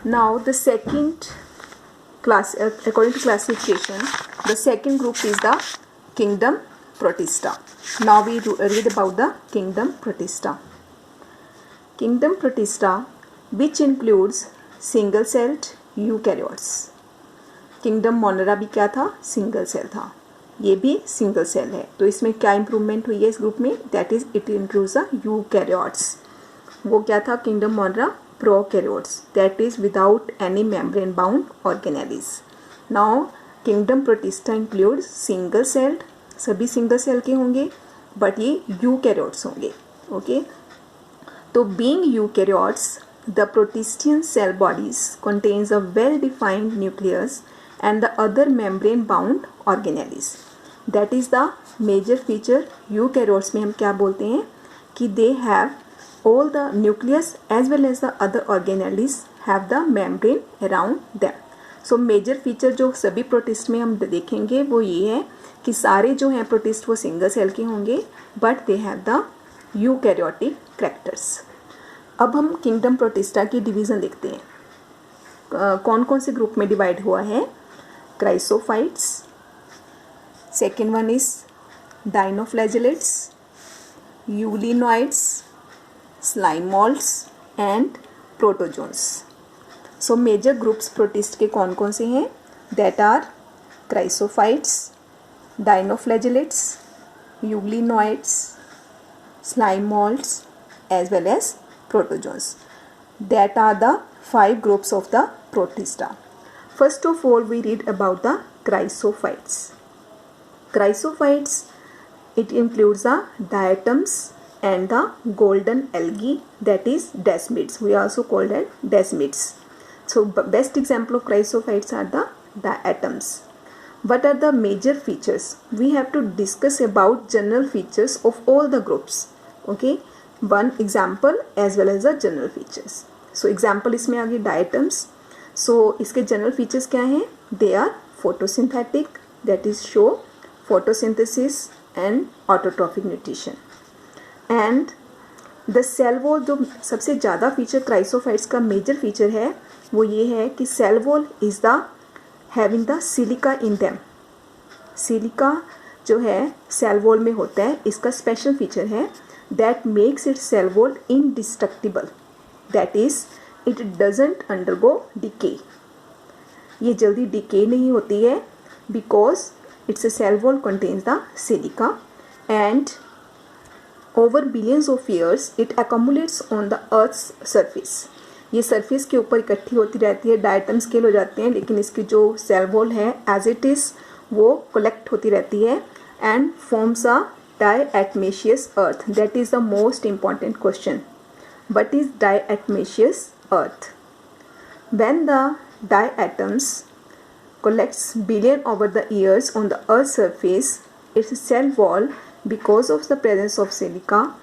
Now the second class, according to classification, the second group is the kingdom Protista. Now we read about the kingdom Protista. Kingdom Protista, which includes single-celled eukaryotes. Kingdom Monera भी क्या था? Single cell था. ये भी single cell है. तो इसमें क्या इंप्रूवमेंट हुई है इस ग्रुप में? That is it includes the eukaryotes. वो क्या था? Kingdom Monera prokaryotes, that is without any membrane bound organelles. Now kingdom protista includes single celled, सभी सिंगल सेल के होंगे, बट ये यूकैरियोट्स होंगे. ओके, तो being eukaryotes, the protistian cell bodies contains a well-defined nucleus and the other membrane-bound organelles. That is the major feature. Eukaryotes में हम क्या बोलते हैं कि they have all the nucleus as well as the other organelles have the membrane around them. So major feature जो सभी protist में हम देखेंगे वो ये है कि सारे जो हैं प्रोटिस्ट वो सिंगल सेल के होंगे, but they have the eukaryotic characters. अब हम किंगडम प्रोटिस्टा की डिवीज़न देखते हैं. कौन कौन से ग्रुप में डिवाइड हुआ है? Chrysophytes, second one is dinoflagellates, euglenoids, slime moulds and protozoans. So major groups protist के कौन कौन से हैं? That are chrysophytes, dinoflagellates, euglenoids, slime moulds as well as protozoans. That are the 5 groups of the Protista. First of all, we read about the chrysophytes. Chrysophytes, it includes the diatoms and the golden algae, that is desmids. We also call that desmids. So best example of chrysophytes are the diatoms. What are the major features? We have to discuss about general features of all the groups. Okay, one example as well as the general features. So example इसमें आ गई diatoms. So इसके general features क्या हैं? They are photosynthetic, that is show photosynthesis and autotrophic nutrition. And the cell wall, जो सबसे ज़्यादा feature chrysophytes का major feature है वो ये है कि cell wall is the having the silica in them. Silica जो है cell wall में होता है, इसका special feature है that makes its cell wall indestructible. That is, it doesn't undergo decay. ये जल्दी decay नहीं होती है because its cell wall contains the silica and over billions of years it accumulates on the earth's surface. ये surface के ऊपर इकट्ठी होती रहती है, डायटम स्केल हो जाते हैं, लेकिन इसकी जो cell wall है as it is वो collect होती रहती है and forms a diatomaceous earth. That is the most important question. What is diatomaceous earth? When the diatoms collects billion over the years on the earth's surface, its cell wall, because of the presence of silica,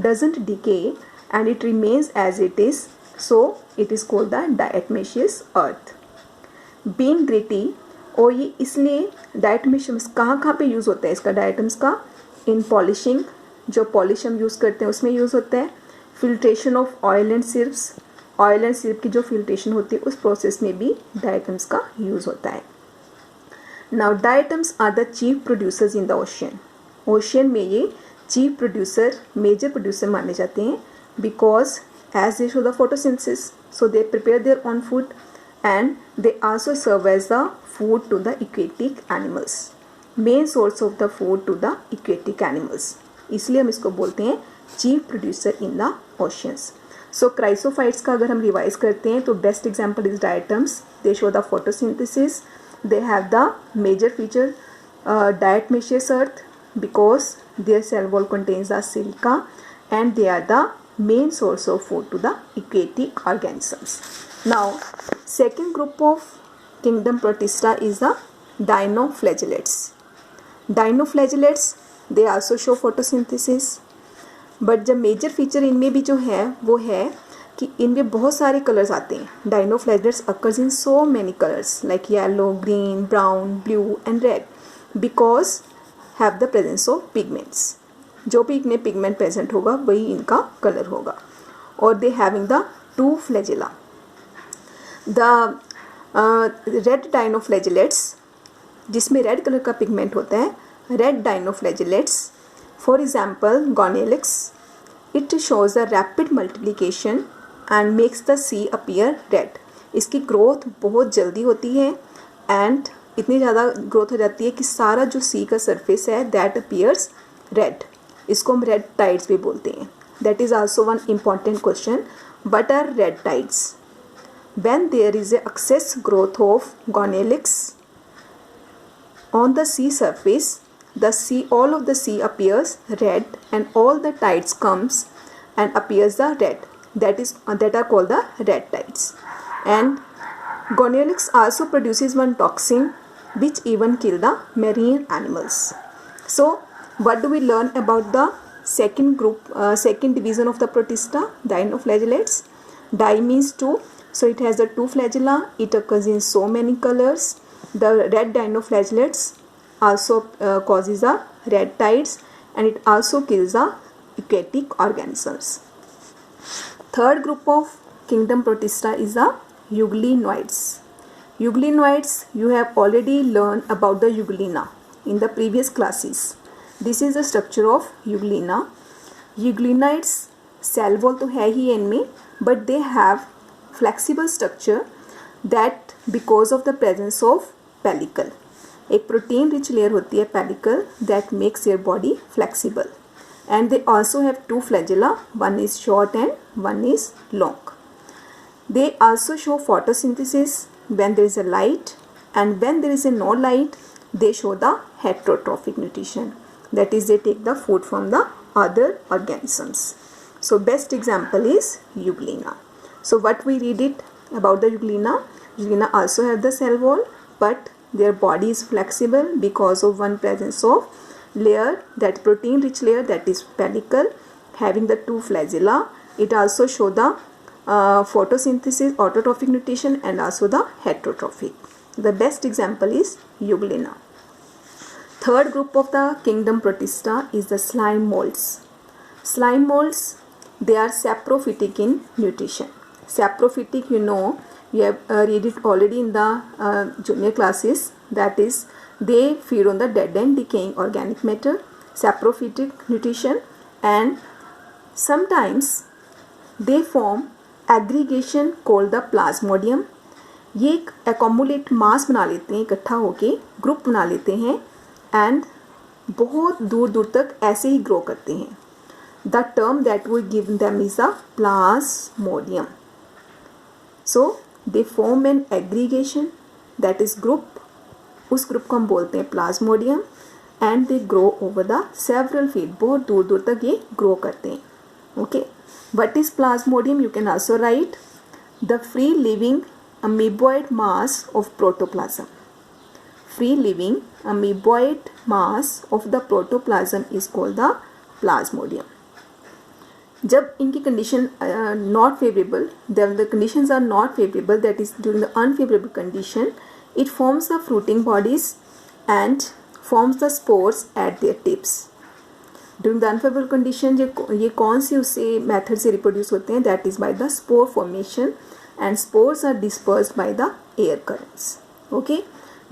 doesn't decay and it remains as it is. So it is called the diatomaceous earth. Being gritty, और ये इसलिए diatoms कहाँ पे use होता है इसका? Diatoms का इन polishing, जो पॉलिश हम यूज़ करते हैं उसमें यूज़ होता है. Filtration of oil and syrups, oil and syrup की जो फिल्ट्रेशन होती है उस प्रोसेस में भी डायटम्स का यूज़ होता है. Now diatoms are the chief producers in the ocean. Ocean में ये चीफ प्रोड्यूसर, मेजर प्रोड्यूसर माने जाते हैं because as they show the photosynthesis, so they prepare their own food and they also serve as the food to the aquatic animals, main source of the food to the aquatic animals. इसलिए हम इसको बोलते हैं chief producer in the oceans. So chrysophytes का अगर हम revise करते हैं तो best example is diatoms. They show the photosynthesis, they have the major feature diatomaceous earth because their cell wall contains the silica and they are the main source of food to the aquatic organisms. Now second group of kingdom Protista is the dinoflagellates. Dinoflagellates, they also show photosynthesis, but the major feature इनमें भी जो है वो है कि इनमें बहुत सारे कलर्स आते हैं. Dinoflagellates occurs in so many colors like yellow, green, brown, blue and red because have the presence of pigments. जो भी इनमें पिगमेंट प्रेजेंट होगा वही इनका कलर होगा. और they having the 2 flagella. The red dinoflagellates, जिसमें रेड कलर का पिगमेंट होता है, red dinoflagellates, for example gonyaulax, it shows the rapid multiplication and makes the sea appear red. इसकी ग्रोथ बहुत जल्दी होती है एंड इतनी ज़्यादा ग्रोथ हो जाती है कि सारा जो सी का सरफेस है दैट अपीयर्स रेड। इसको हम रेड टाइड्स भी बोलते हैं। That is also one important question, what are red tides? When there is a excess growth of gonyaulax on the sea surface, all of the sea appears red and all the tides comes and appears the red, that are called the red tides. And Gonelix also produces one toxin which even kill the marine animals. So what do we learn about the second group, second division of the Protista, dinoflagellates? Di means two, so it has the two flagella, it occurs in so many colors. The red dinoflagellates also causes the red tides and it also kills the aquatic organisms. Third group of kingdom Protista is the euglenoids. Euglenoids, you have already learned about the euglena in the previous classes. This is the structure of euglena. Euglenoids cell wall तो है ही इनमें, but they have flexible structure that because of the presence of pellicle. एक protein rich layer होती है pellicle that makes your body flexible and they also have two flagella, one is short and one is long. They also show photosynthesis when there is a light, and when there is a no light they show the heterotrophic nutrition, that is they take the food from the other organisms. So best example is euglena. So what we read it about the euglena? Euglena also have the cell wall, but their body is flexible because of one presence of layer, that protein rich layer, that is pellicle, having the two flagella. It also show the photosynthesis, autotrophic nutrition and also the heterotrophic. The best example is euglena. Third group of the kingdom Protista is the slime molds. Slime molds, they are saprophytic in nutrition. Saprophytic, you know, you have read it already in the junior classes, that is they feed on the dead and decaying organic matter, saprophytic nutrition, and sometimes they form aggregation called the plasmodium. ये एक accumulate mass बना लेते हैं, इकट्ठा होके group बना लेते हैं एंड बहुत दूर दूर तक ऐसे ही ग्रो करते हैं. The term that we give them is a plasmodium. So they form an aggregation, that is group, उस ग्रुप को हम बोलते हैं Plasmodium, and they grow over the several feet, बहुत दूर दूर तक ये ग्रो करते हैं. Okay, what is Plasmodium? You can also right the free living amoeboid mass of protoplasm. Free living amoeboid mass of the protoplasm is called the plasmodium. जब इनकी condition not favourable, the conditions are not favourable, that is during the unfavourable condition, it forms the fruiting bodies and forms the spores at their tips. During the unfavourable condition ये कौन सी उससे method से reproduce होते हैं? That is by the spore formation and spores are dispersed by the air currents. Okay,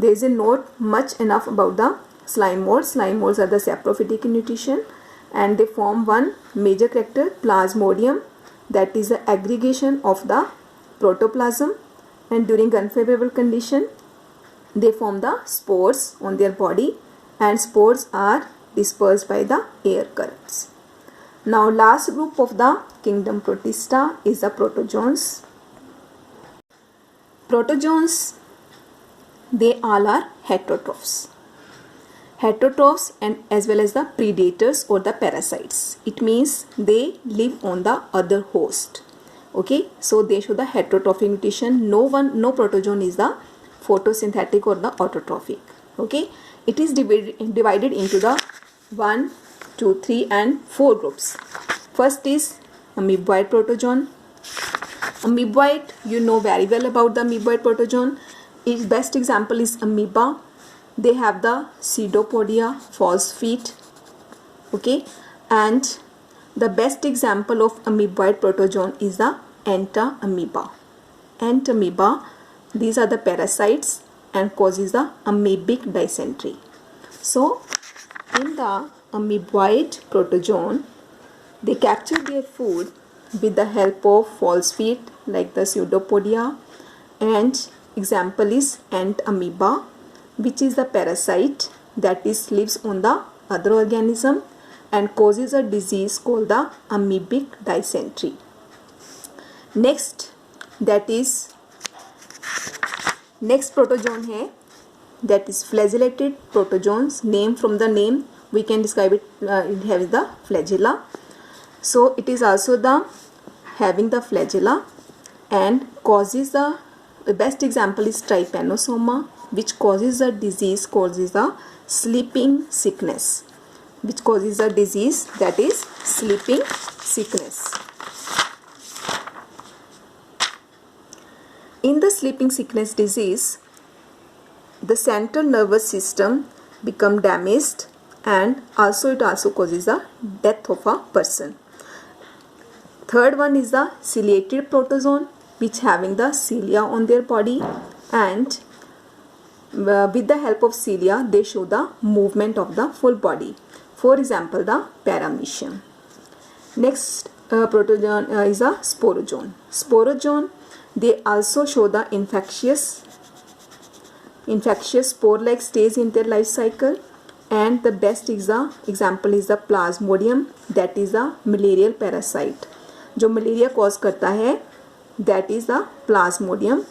there is a not much enough about the slime molds. Slime molds are the saprophytic in nutrition and they form one major character, plasmodium, that is the aggregation of the protoplasm, and during unfavorable condition they form the spores on their body and spores are dispersed by the air currents. Now last group of the kingdom Protista is the protozoans. Protozoans, they all are heterotrophs. Heterotrophs and as well as the predators or the parasites. It means they live on the other host. Okay, so they show the heterotrophic nutrition. No protozoan is the photosynthetic or the autotrophic. Okay, it is divided into the 1, 2, 3 and 4 groups. First is amoeboid protozoan. Amoeboid, you know very well about the amoeboid protozoan. Its best example is amoeba. They have the pseudopodia, false feet. Okay, and the best example of amoeboid protozoan is the enta amoeba. and amoeba. These are the parasites and causes the amoebic dysentery. So in the amoeboid protozoan, they capture their food with the help of false feet like the pseudopodia, and example is ant amoeba, which is the parasite that is lives on the other organism and causes a disease called the amoebic dysentery. Next, that is next protozoan है, that is flagellated protozoans. Name, from the name we can describe it, it has the flagella. So it is also the having the flagella and causes the best example is trypanosoma, which causes a disease, causes the sleeping sickness, which causes a disease that is sleeping sickness. In the sleeping sickness disease, the central nervous system become damaged and also it also causes the death of a person. Third one is the ciliated protozoan, which having the cilia on their body, and with the help of cilia they show the movement of the full body. For example, the paramecium. Next protozoan is a sporozoan. Sporozoan, they also show the infectious spore-like stage in their life cycle, and the best example is the plasmodium, that is a malarial parasite. जो malaria cause करता है, that is the plasmodium,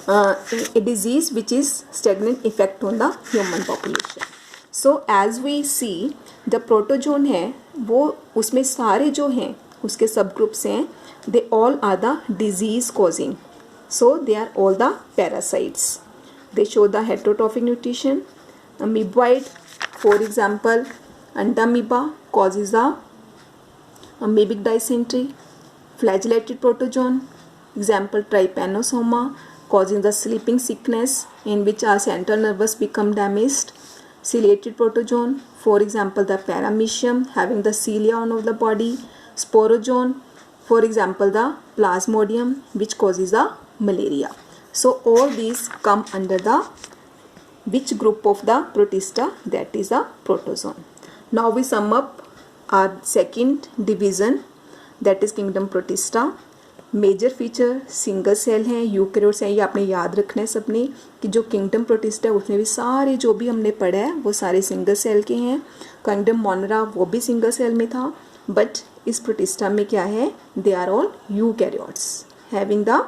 a disease which is stagnant effect on the human population. So as we see, the protozoan है वो उसमें सारे जो हैं उसके सब ग्रुप्स हैं, they all are the disease causing, so they are all the parasites. They show the heterotrophic nutrition. Amoeboid, for example, entamoeba causes the amoebic dysentery. Flagellated protozoan, example trypanosoma, causing the sleeping sickness in which our central nervous become damaged. Ciliated protozoan, for example the paramecium, having the cilia on of the body. Sporozoan, for example the plasmodium, which causes the malaria. So all these come under the which group of the protista, that is a protozoan. Now we sum up our second division, that is kingdom protista. Major feature single cell हैं, eukaryotes हैं, ये आपने याद रखना है सबने कि जो किंगडम प्रोटिस्टा है उसमें भी सारे जो भी हमने पढ़ा है वो सारे सिंगल सेल के हैं. किंगडम मोनरा वो भी सिंगल सेल में था, बट इस प्रोटिस्टा में क्या है, they are all eukaryotes having the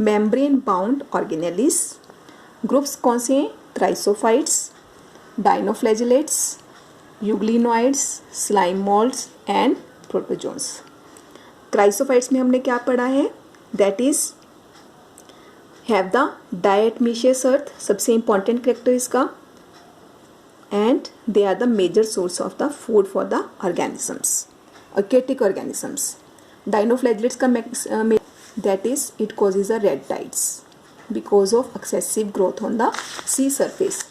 membrane bound organelles. Groups कौन से हैं, chrysophytes, dinoflagellates, euglenoids, slime moulds and protozoans. Chrysophytes में हमने क्या पढ़ा है, that is have the diatomaceous earth, सबसे इंपॉर्टेंट करेक्टर इसका, and they are the major source of the food for the organisms, aquatic organisms. Dinoflagellates का that is it causes the red tides because of excessive growth on the C surface.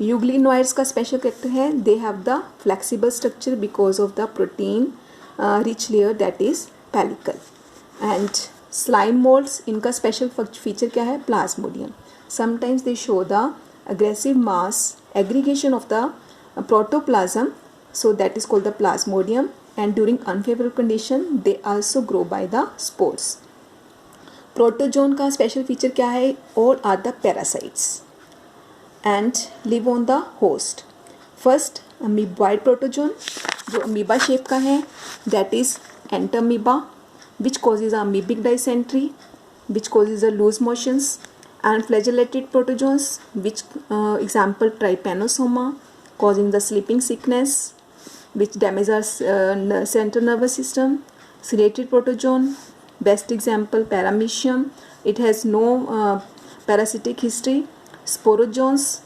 Euglenoids का special character है, दे have the flexible structure because of the protein rich layer that is pellicle. And slime moulds, इनका special feature क्या है, Plasmodium. Sometimes they show the aggressive mass aggregation of the protoplasm, so that is called the Plasmodium, and during unfavorable condition they also grow by the spores. Protozoan का special feature क्या है, all are the parasites and live on the host. First amoeboid protozoan जो amoeba shape का है, that is Entamoeba which causes amoebic dysentery, which causes the loose motions, and flagellated protozoans which example trypanosoma causing the sleeping sickness which damage our central nervous system. Ciliated protozoan, best example paramecium, it has no parasitic history. Sporozoans,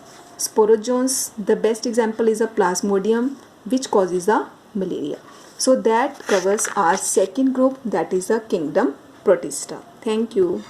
the best example is a plasmodium which causes the malaria. So that covers our second group, that is the kingdom protista. Thank you.